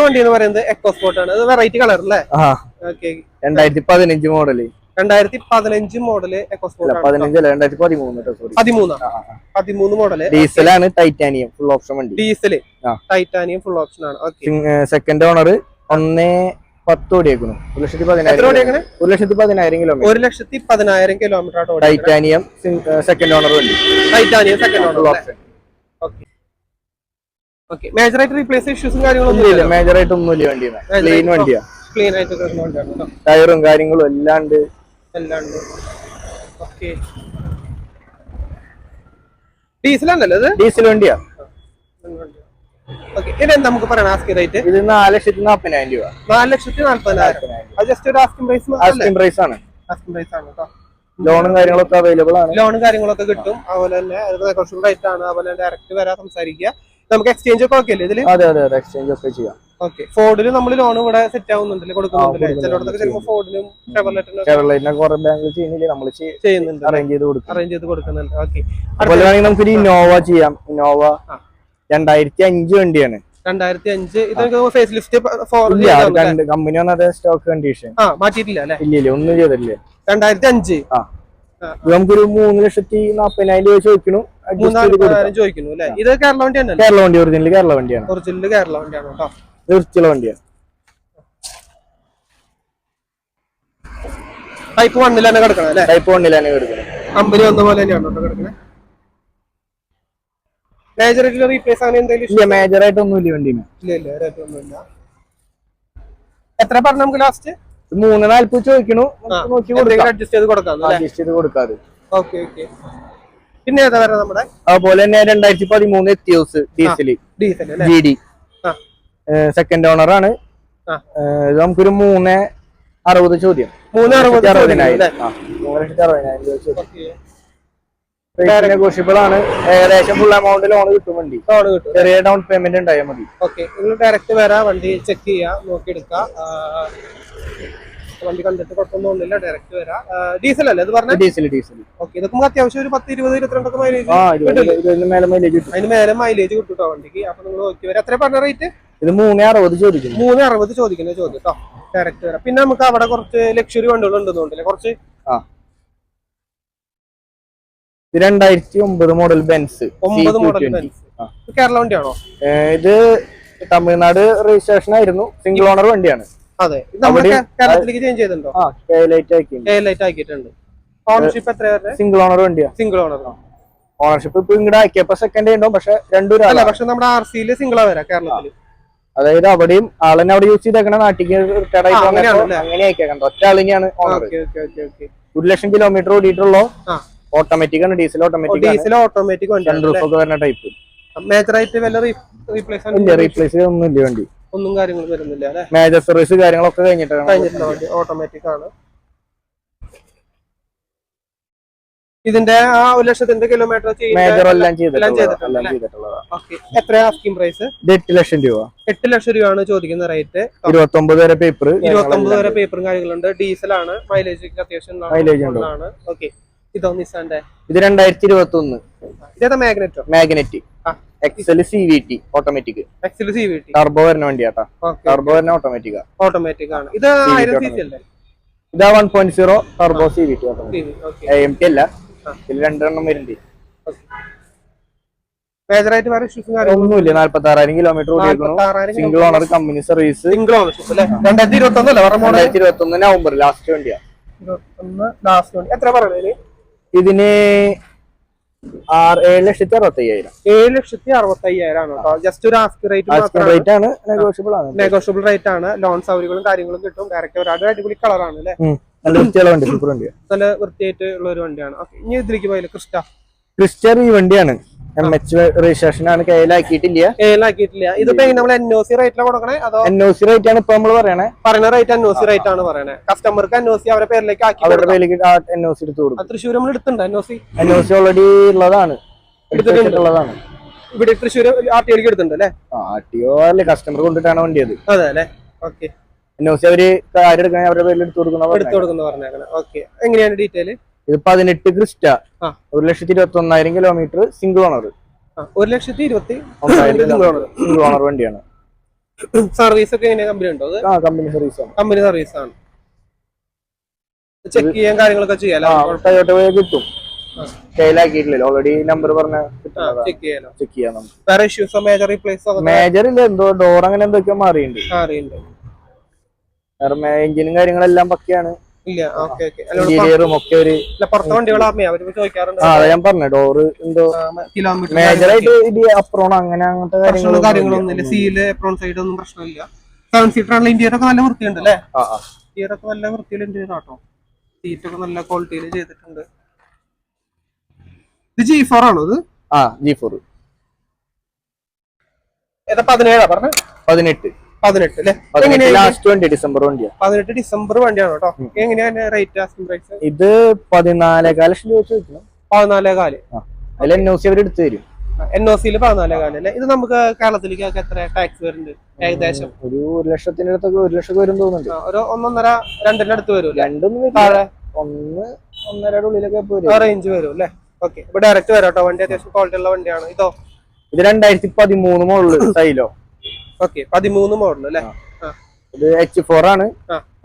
വണ്ടി എന്ന് പറയുന്നത് എക്കോ സ്പോർട്ട് ആണ്. അത് വെറൈറ്റി കളർ അല്ലേ? 2015 മോഡല്. 2015 മോഡല് എക്കോ സ്പോർട്ട് ആണ്. 13 മോഡല്. ഡീസലാണ്, ടൈറ്റാനിയം ഫുൾ ഓപ്ഷൻ വണ്ടി. ഡീസൽ ടൈറ്റാനിയം ഫുൾ ഓപ്ഷൻ ആണ്. സെക്കൻഡ് ഓണർ 1,10 ഓടിയേക്കുന്നു. 1,10,000 കിലോമീറ്റർ. ടൈറ്റാനിയം സെക്കൻഡ് ഓണർ വണ്ടി. Titanium second owner option. Major ആയിട്ട് റീപ്ലേസ് ഇഷ്യൂസും കാര്യങ്ങളൊന്നും ഇല്ല. മേജർ ആയിട്ട് ഒന്നുമില്ല. വണ്ടിയാണ് ക്ലീൻ വണ്ടിയാണ്. ക്ലീൻ ആയിട്ട് വണ്ടിയാണ്. ടയറും കാര്യങ്ങളും എല്ലാം ഉണ്ട്. ഡീസൽ ആണല്ലോ ഇത്? ഡീസൽ വണ്ടിയാ. ഇതെന്താ നമുക്ക് പറയാം ആസ്കിംഗ് റേറ്റ്? ഇത് 4,40,000 രൂപ. 4,40,000. അത് ജസ്റ്റ് ഒരു ആസ്കിംഗ് പ്രൈസ് ആണ്. ആസ്കിംഗ് പ്രൈസ് ആണ് കേട്ടോ. ലോണും കാര്യങ്ങളൊക്കെ അവൈലബിൾ ആണ്. ലോണും കാര്യങ്ങളൊക്കെ കിട്ടും. അതുപോലെ തന്നെ നെഗോഷ്യബിൾ റേറ്റ് ആണ്. അതുപോലെ ഡയറക്റ്റ് വരാൻ സംസാരിക്കുക. നമുക്ക് എക്സ്ചേഞ്ച് ഒക്കെ ഓക്കെ അല്ലേ ഇതില്? അതെ എക്സ്ചേഞ്ച് ഒക്കെ ചെയ്യാം. ഓക്കെ. ഫോർഡിന് നമ്മൾ ലോൺ ഇവിടെ സെറ്റ് ആവുന്നുണ്ടല്ലേ, കൊടുക്കുന്നുണ്ടല്ലേ? ചിലയിടത്തൊക്കെ ചിലപ്പോൾ ഫോർഡിനും ചെയ്യുന്നുണ്ട്, അറേഞ്ച് ചെയ്ത് കൊടുക്കുന്നുണ്ട്. ഓക്കെ. അതുപോലെ നമുക്ക് ഇന്നോവ ചെയ്യാം. ഇന്നോവ 2005 വണ്ടിയാണ്. 2005. ഇതൊക്കെ ഫേസ് ലിഫ്റ്റ് കമ്പനി വന്നത് സ്റ്റോക്ക് കണ്ടീഷൻ മാറ്റിയിട്ടില്ല അല്ലേ? ഇല്ല ഒന്നും ചെയ്തിട്ടില്ല. 2005 നമുക്കൊരു 3,40,000 രൂപ ചോദിക്കുന്നു അല്ലേ? ഇത് കേരള വണ്ടിയാണ്? കേരള വണ്ടി. ഒറിജിനൽ കേരള വണ്ടിയാണ്. കേരള വണ്ടിയാണ് കേട്ടോ. തീർച്ചയുള്ള വണ്ടിയാണ്. ടൈപ്പ് 1 തന്നെ കിടക്കണം അല്ലേ? ടൈപ്പ് 1 തന്നെ കിടക്കണം. കമ്പനി വന്ന പോലെ തന്നെയാണ് കിടക്കുന്നത്. മേജർ ആയിട്ട് റീപ്ലേസ് അങ്ങനെ എന്തെങ്കിലും? ഇല്ല, മേജർ ആയിട്ട് ഒന്നുമില്ല വണ്ടിന്. ഇല്ല. എത്ര പറഞ്ഞു നമുക്ക് ലാസ്റ്റ്? 3,40 ചോദിക്കണു. അഡ്ജസ്റ്റ് ചെയ്ത് കൊടുക്കാതെ. പിന്നെ ഏതാ വരുന്നത് നമ്മുടെ? അതുപോലെ തന്നെ 2013 Etios diesel GD second owner ആണ്. ഇത് നമുക്കൊരു 3,60 ചോദ്യം. 3,60,000 നെഗോഷ്യബിൾ ആണ്. ഏകദേശം ഫുൾ എമൗണ്ട് ലോൺ കിട്ടും. വണ്ടി ചെറിയ ഡൗൺ പേയ്മെന്റ് ഉണ്ടായാൽ മതി. ഓക്കെ. നിങ്ങൾ ഡയറക്റ്റ് വരാം, വണ്ടി ചെക്ക് ചെയ്യാം, നോക്കിയെടുക്കാം. വണ്ടി കണ്ടിട്ട് കുഴപ്പമൊന്നുമില്ല. ഡയറക്റ്റ് വരാം. ഡീസൽ അല്ലേ ഇത് പറഞ്ഞത്? ഡീസൽ. ഓക്കെ. ഇതൊക്കെ നമുക്ക് അത്യാവശ്യം ഒരു 10, 20, 22 മൈലേജ് കിട്ടും. അതിന് മേലെ മൈലേജ് കിട്ടും കേട്ടോ വണ്ടിക്ക്. അപ്പൊ നിങ്ങൾ നോക്കി വരാം. എത്ര പറഞ്ഞ റേറ്റ്? ഇത് 3,60 ചോദിക്കുന്നു. 3,60 ചോദിക്കുന്ന ചോദ്യം കേട്ടോ. ഡയറക്റ്റ് വരാം. പിന്നെ നമുക്ക് അവിടെ കുറച്ച് ലക്ഷറി വണ്ടികൾ ഉണ്ടെന്നുണ്ടല്ലേ? കുറച്ച് 2009 model Benz. 9 model Benz. Kerala വണ്ടിയാണോ? ഇത് തമിഴ്നാട് രജിസ്ട്രേഷൻ ആയിരുന്നു. സിംഗിൾ ഓണർ വണ്ടിയാണ്. അതെ. നമ്മുടെ കേരളത്തിലേക്ക് ചേഞ്ച് ചെയ്തിട്ടുണ്ടോ? ലൈറ്റ് ആക്കിയിട്ടുണ്ട്. ഓണർഷിപ്പ് എത്ര? സിംഗിൾ ഓണർ വണ്ടിയാണ്. Single owner. ഓണർഷിപ്പ് ഇപ്പൊ ഇങ്ങോട്ട് ആക്കിയപ്പോ സെക്കൻഡ് ഉണ്ടോ? പക്ഷെ രണ്ടും പക്ഷെ നമ്മുടെ RC സിംഗിളാ വരാം കേരളത്തില്. അതായത് അവിടെയും ആളെന്നെ അവിടെ യൂസ് ചെയ്തേക്കണ നാട്ടിലേക്ക് അങ്ങനെ അയക്കാം. ഒറ്റ ആളിനെയാണ് ഓണർ. 1,00,000 കിലോമീറ്റർ ഓടിയിട്ടുള്ളൂ. ഓട്ടോമാറ്റിക് ആണ്. ഡീസൽ ഓട്ടോമാറ്റിക് വരുന്ന ടൈപ്പ്. മേജർ ആയിട്ട് വല്ല റീപ്ലേസ് ഒന്നുമില്ല. വണ്ടി ഒന്നും കാര്യങ്ങളും വരുന്നില്ല അല്ലെ? മേജർ സർവീസ് കാര്യങ്ങളൊക്കെ കഴിഞ്ഞിട്ടാണ്. ഓട്ടോമാറ്റിക് ആണ്. ഇതിന്റെ ആ 1,00,000 കിലോമീറ്റർ മേജർ എല്ലാം ചെയ്തിട്ടുള്ളതാണ്. എത്ര ആസ്കിംഗ് പ്രൈസ്? 8 ലക്ഷം രൂപ. 8 ലക്ഷം രൂപയാണ് ചോദിക്കുന്ന റേറ്റ്. 29 വരെ പേപ്പർ. 29 വരെ പേപ്പറും കാര്യങ്ങളുണ്ട്. ഡീസൽ ആണ്. മൈലേജ് അത്യാവശ്യം ആണ്. ഓക്കെ. ഇതോ നിസാന്റെ? ഇത് 2021. ഇതേതാ? Magnet XL CVT automatic. Turbo വരുന്ന വണ്ടിയാട്ടാ. ടർബോ വരുന്ന ഓട്ടോമാറ്റിക് ആണ്. ഇത് 1000 cc അല്ലേ? ഇതാ 1.0 ടർബോ CVT ഓട്ടോമാറ്റിക്. AMT അല്ല. ഇതിൽ രണ്ടെണ്ണം വരുന്നുണ്ട്. മേജർ ആയിട്ട് വേറെ ഇഷ്യൂസും ഒന്നുമില്ല. 46,000 കിലോമീറ്റർ ഓടിയിരിക്കുന്നു. Single owner company service. Single ownership അല്ലേ? 2021 അല്ലേ? 2021 നവംബർ ലാസ്റ്റ് വണ്ടിയാ. 21 ലാസ്റ്റ് വണ്ടി. എത്ര പറയുന്നത് ഇതിന്? 7,65,000. 7,65,000 ആണ് കേട്ടോ. ജസ്റ്റ് ഒരു ആസ്കിംഗ് റേറ്റ് ആണ്. നെഗോഷ്യബിൾ റേറ്റ് ആണ്. ലോൺ സൗകര്യങ്ങളും കാര്യങ്ങളും കിട്ടും. ഡയറക്റ്റ് ഒരു അടിപൊളി കളറാണ് അല്ലേ? നല്ല വൃത്തിയായിട്ടുള്ള ഒരു വണ്ടിയാണ്. ഇനി ഇതിലേക്ക് പോയാലും ക്രിസ്റ്റർ ഈ വണ്ടിയാണ്. MH രജിസ്ട്രേഷൻ ആണ്. കയ്യിലാക്കിയിട്ടില്ല. ഇതിപ്പോ നമ്മൾ NOC റേറ്റിലാണ് കൊടുക്കണേ അതോ? NOC റേറ്റ് ആണ് ഇപ്പൊ നമ്മള് പറയുന്ന റേറ്റ്. NOC റേറ്റ് ആണ് പറയണേ. കസ്റ്റമർക്ക് NOC അവരുടെ പേരിലേക്ക് ആക്കി NOC എടുത്ത് കൊടുക്കും. തൃശ്ശൂർ നമ്മൾ എടുത്തിട്ടുണ്ട് NOC ഓൾറെഡി ഉള്ളതാണ്. ഇവിടെ തൃശ്ശൂർ RTO എടുത്തിട്ടുണ്ട് അല്ലേ? RTO അല്ലേ, കസ്റ്റമർ കൊണ്ടിട്ടാണ് വണ്ടി അത്. അതെ അല്ലേ? ഓക്കെ. NOC അവര് കാര്യം എടുക്കാൻ അവരുടെ പേരിൽ എടുത്തു കൊടുക്കുന്ന പറഞ്ഞേക്കണം. ഓക്കെ. എങ്ങനെയാണ് ഡീറ്റെയിൽ? ഇത് 18 Crysta 1,21,000 kilometre single owner. 1,20,000 single owner വണ്ടിയാണ്. സർവീസ് ഒക്കെ എങ്ങനെയാ? കമ്പനി ഉണ്ടോ? കമ്പനി സർവീസ് ആണ്. കമ്പനി സർവീസ് ആണ്. ചെക്ക് ചെയ്യാൻ കാര്യങ്ങളൊക്കെ ചെയ്യാലോ? ടൊയോട്ട കിട്ടും. സെയിലാക്കിയിട്ടില്ലല്ലോ, ഓൾറെഡി നമ്പർ പറഞ്ഞ ചെക്ക് ചെയ്യാലോ? ചെക്ക് ചെയ്യാം നമുക്ക്. വേറെ ഇഷ്യൂസോ മേജർ റീപ്ലേസോ? മേജർ ഇല്ല, എന്തോ ഡോർ അങ്ങനെ എന്തൊക്കെയോ മാറിയിട്ടുണ്ട്. വേറെ എഞ്ചിനും കാര്യങ്ങളെല്ലാം പക്കയാണ്. ഇല്ല, ഓക്കെ ഓക്കെ. ഇന്റീരിയറും ഒക്കെ ഒരു പുറത്തെ വണ്ടികളാർമേ അവര് ചോദിക്കാറുണ്ട്. ഞാൻ പറഞ്ഞു ഡോറ് എന്തോ കിലോമീറ്റർ മേജറായിട്ട് ഇത് അപ്രോൺ അങ്ങനെ അങ്ങനത്തെ കാര്യങ്ങളൊന്നും ഇല്ല. സീല് അപ്രോൺ സൈഡ് ഒന്നും പ്രശ്നമില്ല. 7 സീറ്റർ ആണല്ലോ. ഇന്റീരിയർ ഒക്കെ നല്ല വൃത്തിയുണ്ട് അല്ലേ? ഇന്റീരിയർ ഒക്കെ നല്ല വൃത്തിയിൽ ഇന്റീരിയർ ആട്ടോ. സീറ്റ് ഒക്കെ നല്ല ക്വാളിറ്റിയിൽ ചെയ്തിട്ടുണ്ട്. ഇത് G4 ആണോ? ഇത് G4 ഏതാ? 17 പറഞ്ഞ 18 അല്ലേ? ലാസ്റ്റ് വണ്ടി ഡിസംബർ വണ്ടിയാ. 18 ഡിസംബർ വണ്ടിയാണ് കേട്ടോ. എങ്ങനെയാണ് റേറ്റ്? ആസ്കിംഗ് പ്രൈസ് ഇത് 14,000 ലക്ഷം രൂപ ചോദിക്കണം. 14,000. അതിൽ NOC അവർ എടുത്തു തരും. NOCയിൽ 14,000 അല്ലേ? ഇത് നമുക്ക് കേരളത്തിലേക്ക് എത്ര ടാക്സ് വരുന്നുണ്ട്? ഏകദേശം ഒരു 1,00,000 അടുത്തൊക്കെ 1,00,000 വരും തോന്നുന്നുണ്ട്. ഒരു 1.5 2 അടുത്ത് വരും. 2 താഴെ 1-1.5 ഉള്ളിലൊക്കെ റേഞ്ച് വരും അല്ലേ? ഓക്കെ. ഇപ്പൊ ഡയറക്റ്റ് വരാം കേട്ടോ. വണ്ടി അത്യാവശ്യം ക്വാളിറ്റി ഉള്ള വണ്ടിയാണ്. ഇതോ? ഇത് 2013 മോഡല് സൈലോ. ഓക്കെ, 13 മോഡൽ അല്ലേ? ഇത് H4 ആണ്.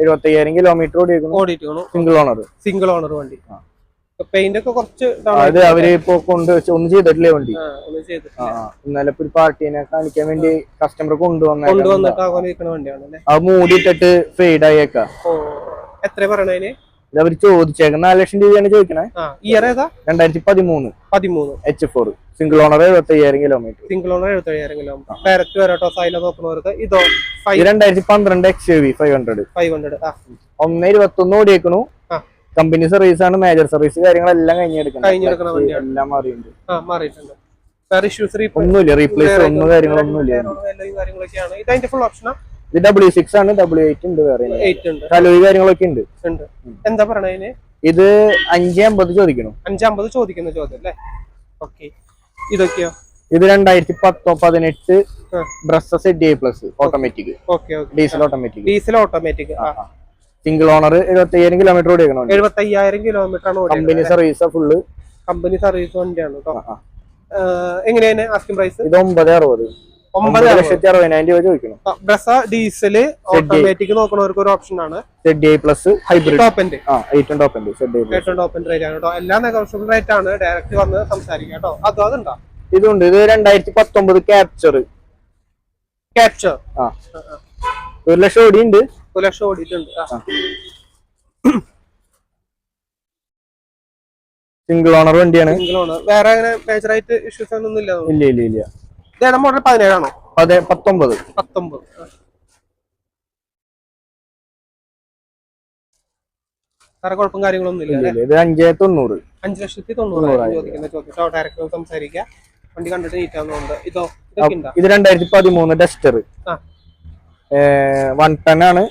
75,000 കിലോമീറ്റർ ഓടിയിരിക്കുന്നു. സിംഗിൾ ഓണർ വണ്ടി. പെയിന്റ് ഒക്കെ കുറച്ച് അവര് ഇപ്പൊ ഒന്നും ചെയ്തിട്ടില്ലേ വണ്ടി. ഇന്നലെ ഒരു പാർട്ടീനെ കാണിക്കാൻ വേണ്ടി കസ്റ്റമർ കൊണ്ടുവന്നിട്ട് വണ്ടിയാണ്. അത് മൂടിയിട്ടിട്ട് ഫെയ്ഡ് ആയേക്കാം. എത്ര പറയണേ? ഇത് അവര് ചോദിച്ചേക്കുന്ന 4 ലക്ഷം രൂപയാണ് ചോദിക്കണേ. ഇയർ ഏതാ? 2013 H4 single owner 75,000 kilometre. Single owner 75,000 kilometre. Direct വരാട്ടോ. സൈല നോക്കുന്നവർക്ക് ഇതോ? 2012 XUV 500 1.21 ഓടിയേക്കണു. കമ്പനി സർവീസ് ആണ്. മേജർ സർവീസ് കാര്യങ്ങളെല്ലാം കഴിഞ്ഞെടുക്കണം. എല്ലാം മാറിയിട്ടുണ്ട്. വേറെ ഇഷ്യൂസ് ഒന്നുമില്ല. റീപ്ലേസ് ഒന്നും കാര്യങ്ങളൊന്നുമില്ല. ഇതിന്റെ ഫുൾ ഓപ്ഷനാ? ഇത് W6 ആണ്. W8 ഉണ്ട്. വേറെ 8 ഉണ്ട്. കലോയി കാര്യങ്ങളൊക്കെ ഉണ്ട്. എന്താ പറയണേ? ഇത് 550 ചോദിക്കണം. 550 ചോദിക്കുന്ന ചോദ്യം അല്ലേ? ഓക്കെ. ഇതൊക്കെയോ? ഇത് 2018 Brezza ZDI+ automatic. Diesel automatic. Single owner 75,000 kilometre ഓടിക്കണം. 75,000 കിലോമീറ്റർ ആണ്. Company service full. Company service വണ്ടിയാണ് കേട്ടോ. എങ്ങനെയാണ് ആസ്കിംഗ് പ്രൈസ്? ഇത് 960. 9,60,000 രൂപ ചോദിക്കണം. ബ്രസ ഡീസൽ ഓട്ടോമാറ്റിക് നോക്കുന്നവർക്ക് ഒരു ഓപ്ഷൻ ആണ്. ZDI+ hybrid top end. ഏറ്റവും ടോപ്പ് എൻഡ് റേറ്റ് ആണ് കേട്ടോ. എല്ലാം നെഗോഷ്യബിൾ റേറ്റ് ആണ്. ഡയറക്റ്റ് വന്ന് സംസാരിക്കാം കേട്ടോ. അതുണ്ടോ? ഇതുണ്ട്. ഇത് 2019 ക്യാപ്ചർ. 1 ലക്ഷം ഓടിയുണ്ട്. 1 ലക്ഷം ഓടിയിട്ടുണ്ട്. സിംഗിൾ ഓണർ വണ്ടിയാണ്. Single owner. വേറെ അങ്ങനെ മേജർ ആയിട്ട് ഇഷ്യൂസ് ഒന്നും ഇല്ല. ഇല്ല. ഇതേതാ മോഡൽ? 17 ആണോ? 19. വേറെ കുഴപ്പം കാര്യങ്ങളൊന്നും ഇല്ല. ഇത് 5,90,000. 5,90,000 ചോദിക്കുന്ന ചോദിച്ചോ. ഡയറക്റ്റ് സംസാരിക്കാം. വണ്ടി കണ്ടിട്ട് നീറ്റാവുന്നുണ്ട്. ഇതോ? ഇത് 2013 ഡസ്റ്റർ 110 ആണ്.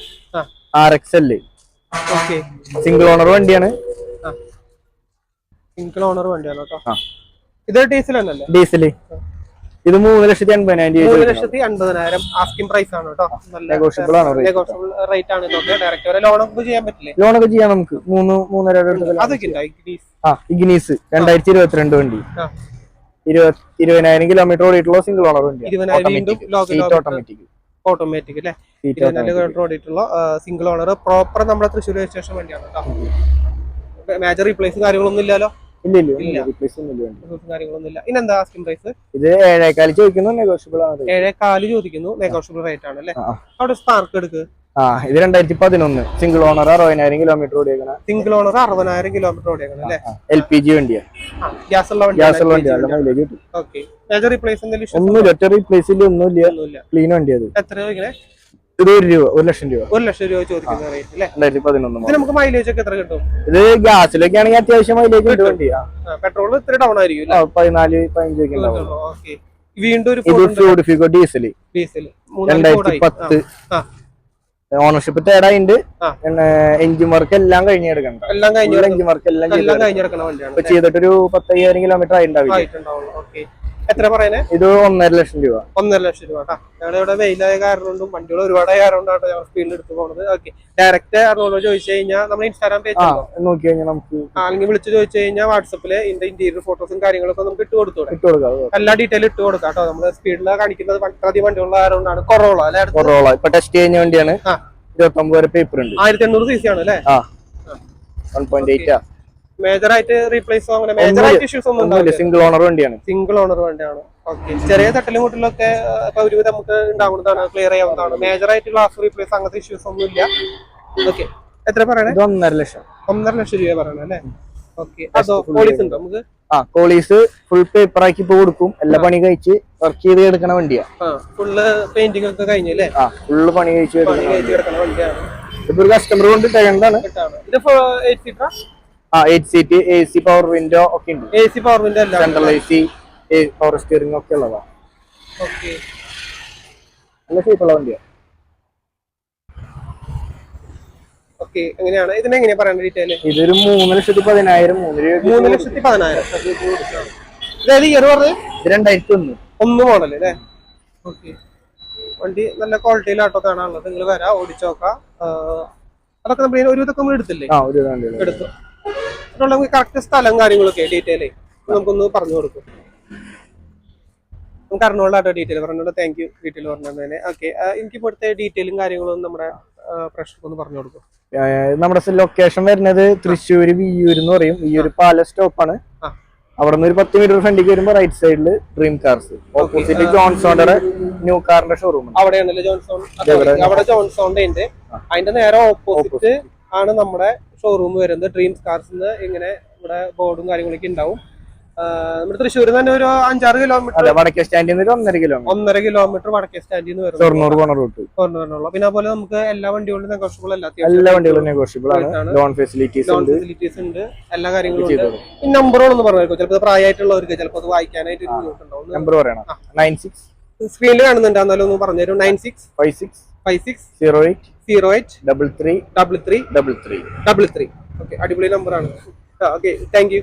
RXL. സിംഗിൾ ഓണർ വണ്ടിയാണ്. സിംഗിൾ ഓണർ വണ്ടിയാണ് കേട്ടോ. ഇത് ഡീസൽ തന്നെയല്ലേ? ഡീസൽ. ഇത് 3,80,000. 3,80,000 ആസ്കിംഗ് പ്രൈസ് ആണ് കേട്ടോ. നെഗോഷ്യബിൾ റേറ്റ് ആണ്. ഇതൊക്കെ ഡയറക്റ്റ് വരെ ലോണൊക്കെ ചെയ്യാൻ പറ്റില്ലേ? ലോണൊക്കെ ചെയ്യാം നമുക്ക്. 3.5 അതൊക്കെ ഉണ്ടോ? ഇഗ്നീസ് 2022 വണ്ടി. 20,000 കിലോമീറ്റർ ഓടിയിട്ടുള്ള സിംഗിൾ ഓണർ വണ്ടി. ഓട്ടോമാറ്റിക് അല്ലേ? 20,000 കിലോമീറ്റർ ഓടിയിട്ടുള്ള സിംഗിൾ ഓണർ. പ്രോപ്പർ നമ്മുടെ തൃശ്ശൂർ രജിസ്ട്രേഷൻ വണ്ടിയാണ് കേട്ടോ. മേജർ റീപ്ലേസ് കാര്യങ്ങളൊന്നും ഇല്ലല്ലോ? കാര്യങ്ങളൊന്നുമില്ല. ഇനെന്താ ആസ്കിംഗ് പ്രൈസ്? ഇത് 7,400 ചോദിക്കുന്നു. നെഗോഷ്യബിൾ ആണ്. 7,400 ചോദിക്കുന്നു. നെഗോഷ്യബിൾ റേറ്റ് ആണ് അല്ലേ? അവിടെ സ്പാർക്ക് എടുക്ക്. ഇത് 2011 സിംഗിൾ ഓണർ 60,000 കിലോമീറ്റർ ഓടിയേക്കണം. സിംഗിൾ ഓണർ 60,000 കിലോമീറ്റർ ഓടിയേക്കണം അല്ലേ? LPG വണ്ടിയാണ്. ഗ്യാസ് ഉള്ള വണ്ടി. ഓക്കെ. മേജർ റീപ്ലേസ് ഒന്നുമില്ല. ഒറ്റ റീപ്ലേസ് ഒന്നുമില്ല. ക്ലീൻ വണ്ടി. അത് എത്ര ചോദിക്കണേ? ഇത് 1 ലക്ഷം രൂപ. 1 ലക്ഷം രൂപ ചോദിക്കുന്ന റേറ്റ് അല്ലേ? 2011. നമുക്ക് മൈലേജ് ഒക്കെ എത്ര കിട്ടും? ഇത് ഗ്യാസിലൊക്കെ ആണെങ്കിൽ അത്യാവശ്യം മൈലേജ് ഉണ്ട് വണ്ടി. പെട്രോൾ ഇത്ര ഡൗൺ ആയിരിക്കും. 14-15 വീണ്ടും ഒരു ഡീസൽ 2010 ഓണർഷിപ്പ് തേടായിണ്ട്. എഞ്ചിൻ വർക്ക് എല്ലാം കഴിഞ്ഞെടുക്കണ്ട. എഞ്ചിൻ വർക്ക് എല്ലാം കഴിഞ്ഞെടുക്കണ വണ്ടിയാണ്. ചെയ്തിട്ടൊരു 10,000 കിലോമീറ്റർ ആയിട്ടുണ്ടാവില്ല. എത്ര പറയുന്നേ? ഇത് 1.5 ലക്ഷം രൂപ. 1.5 ലക്ഷം രൂപ കേട്ടോ. ഞങ്ങളുടെ ഇവിടെ വെയിലായ കാരണം കൊണ്ടും വണ്ടികൾ ഒരുപാടായ കാരണം കൊണ്ടാണ് ഞങ്ങൾ സ്പീഡിൽ എടുത്ത് പോകുന്നത്. ഓക്കെ, ഡയറക്റ്റ് അറിഞ്ഞോളൂ ചോദിച്ചു കഴിഞ്ഞാൽ നമ്മുടെ ഇൻസ്റ്റാഗ്രാം പേജ് നോക്കി കഴിഞ്ഞാൽ നമുക്ക് അല്ലെങ്കിൽ വിളിച്ച് ചോദിച്ചു കഴിഞ്ഞാൽ വാട്സപ്പില് ഇതിന്റെ ഇന്റീരിയർ ഫോട്ടോസും കാര്യങ്ങളൊക്കെ നമുക്ക് ഇട്ട് കൊടുക്കാം. എല്ലാ ഡീറ്റെയിലും ഇട്ട് കൊടുക്കാം കേട്ടോ. നമ്മള് സ്പീഡിൽ കാണിക്കുന്നത് അധികം വണ്ടികളുള്ള കാരണം കൊണ്ടാണ്. കൊറോള ഇപ്പൊ ടെസ്റ്റ് കഴിഞ്ഞ വണ്ടിയാണ്. 29 വരെ പേപ്പർ ഉണ്ട്. 1800 cc ആണ് അല്ലേ? 1.8. മേജർ ആയിട്ട് റീപ്ലേസോ അങ്ങനെ മേജർ ആയിട്ട് ഇഷ്യൂസ് ഒന്നും ഉണ്ടാവില്ല. സിംഗിൾ ഓണർ വണ്ടിയാണ്. സിംഗിൾ ഓണർ വണ്ടിയാണ്. ഓക്കെ, ചെറിയ തട്ടലും മുട്ടിലൊക്കെ ഒരുവിധം നമുക്ക് ഉണ്ടാവുന്നതാണ്, ക്ലിയർ ചെയ്യാവുന്നതാണ്. മേജർ ആയിട്ട് ഗ്ലാസ് റീപ്ലേസ് അങ്ങനത്തെ ഇഷ്യൂസ് ഒന്നും ഇല്ല. ഓക്കെ, എത്ര പറയണേ? 1.5 ലക്ഷം. 1.5 ലക്ഷം രൂപ പറയണേ അല്ലേ? ഓക്കെ, അതോ പോളീസ് ഉണ്ടോ നമുക്ക്? കോളീസ് ഫുൾ പേപ്പർ ആക്കി ഇപ്പൊ കൊടുക്കും. എല്ലാ പണി കഴിച്ച് വർക്ക് ചെയ്ത് എടുക്കണ വണ്ടിയാ. ഫുള്ള് പെയിന്റിംഗ് ഒക്കെ കഴിഞ്ഞല്ലേ? ഫുള്ള് പണി കഴിച്ച് കിടക്കണ വണ്ടിയാണ്. ഇപ്പൊ ഒരു കസ്റ്റമർ കൊണ്ട് തകണ്ടാണ്. ഇത് 8 seater? 8 seat, AC power window ഒക്കെ ഉണ്ട്. AC പവർ വിൻഡോ അല്ല, സെൻട്രൽ AC, പവർ സ്റ്റിയറിംഗ് ഒക്കെ ഉള്ളതാ. ഓക്കെ, നല്ല ഷേപ്പുള്ള വണ്ടിയാ. ഓക്കെ, എങ്ങനെയാണ് ഇതിനെ എങ്ങനെയാ പറയുന്നത് ഡീറ്റെയിൽ? ഇതൊരു 3,10,000. 3,10,000. ഇതായത് ഇയർ പറഞ്ഞത്? 2001 മോഡൽ അല്ലേ? ഓക്കെ, വണ്ടി നല്ല ക്വാളിറ്റിയിലാട്ടോ കാണാനുള്ളത്. നിങ്ങൾ വരാം, ഓടിച്ചു നോക്കാം. അതൊക്കെ നമ്മൾ ഒരു ഇതൊക്കെ നമ്മൾ എടുത്തില്ലേ? എടുത്തു. നമുക്ക് കറക്റ്റ് സ്ഥലം കാര്യങ്ങളൊക്കെ ഡീറ്റെയിൽ നമുക്കൊന്ന് പറഞ്ഞു കൊടുക്കും. നമുക്ക് അറിഞ്ഞോളാട്ടോ ഡീറ്റെയിൽ പറഞ്ഞോളൂ. താങ്ക് യു ഡീറ്റെയിൽ പറഞ്ഞതിന്. ഓക്കെ, എനിക്ക് ഇപ്പോഴത്തെ ഡീറ്റെയിലും കാര്യങ്ങളും നമ്മുടെ പ്രേക്ഷകർക്ക് പറഞ്ഞു കൊടുക്കും. നമ്മുടെ ലൊക്കേഷൻ വരുന്നത് തൃശ്ശൂർ വിയ്യൂർ എന്ന് പറയും. വിയ്യൂർ പാലസ് സ്റ്റോപ്പാണ്. അവിടെ നിന്ന് ഒരു 10 മീറ്റർ ഫ്രണ്ടിലേക്ക് വരുമ്പോൾ റൈറ്റ് സൈഡിൽ ഡ്രീം കാർസ്, ഓപ്പോസിറ്റ് ജോൺസോണിന്റെ ന്യൂ കാറിന്റെ ഷോറൂം. അവിടെയാണല്ലേ ജോൺസോൺ? അവിടെ ജോൺസോണിന്റെ ഉണ്ട്. അതിന്റെ നേരെ ഓപ്പോസിറ്റ് ആണ് നമ്മുടെ ഷോറൂം വരുന്നത്. ഡ്രീംസ് കാർസ് ഇങ്ങനെ ഇവിടെ ബോർഡും കാര്യങ്ങളൊക്കെ ഉണ്ടാവും. നമ്മുടെ തൃശ്ശൂരിൽ തന്നെ ഒരു 5-6 കിലോമീറ്റർ വടക്കേ സ്റ്റാൻഡിൽ നിന്ന് 1.5 കിലോമീറ്റർ വടക്കേ സ്റ്റാൻഡിൽ നിന്ന് വരുന്നത്. പിന്നെ അതുപോലെ നമുക്ക് എല്ലാ വണ്ടികളും നെഗോഷ്യബിൾ അല്ല, എല്ലാ വണ്ടികളും നെഗോഷ്യബിൾ ആണ്. ലോൺ ഫെസിലിറ്റീസ് ഉണ്ട്, എല്ലാ കാര്യങ്ങളും ഉണ്ട്. ഈ നമ്പറുകളൊന്ന് പറഞ്ഞു, ചിലപ്പോൾ പ്രായമായിട്ടുള്ളവർക്ക് ചിലപ്പോൾ അത് വായിക്കാനായിട്ട് ബുദ്ധിമുട്ടുണ്ടാവും. നമ്പർ പറയണം. 96 സ്ക്രീനിൽ കാണുന്നുണ്ട്, എന്നാലും ഒന്ന് പറഞ്ഞുതരും. 965608033333. ഓക്കെ, അടിപൊളി നമ്പറാണ്. Okay, thank you.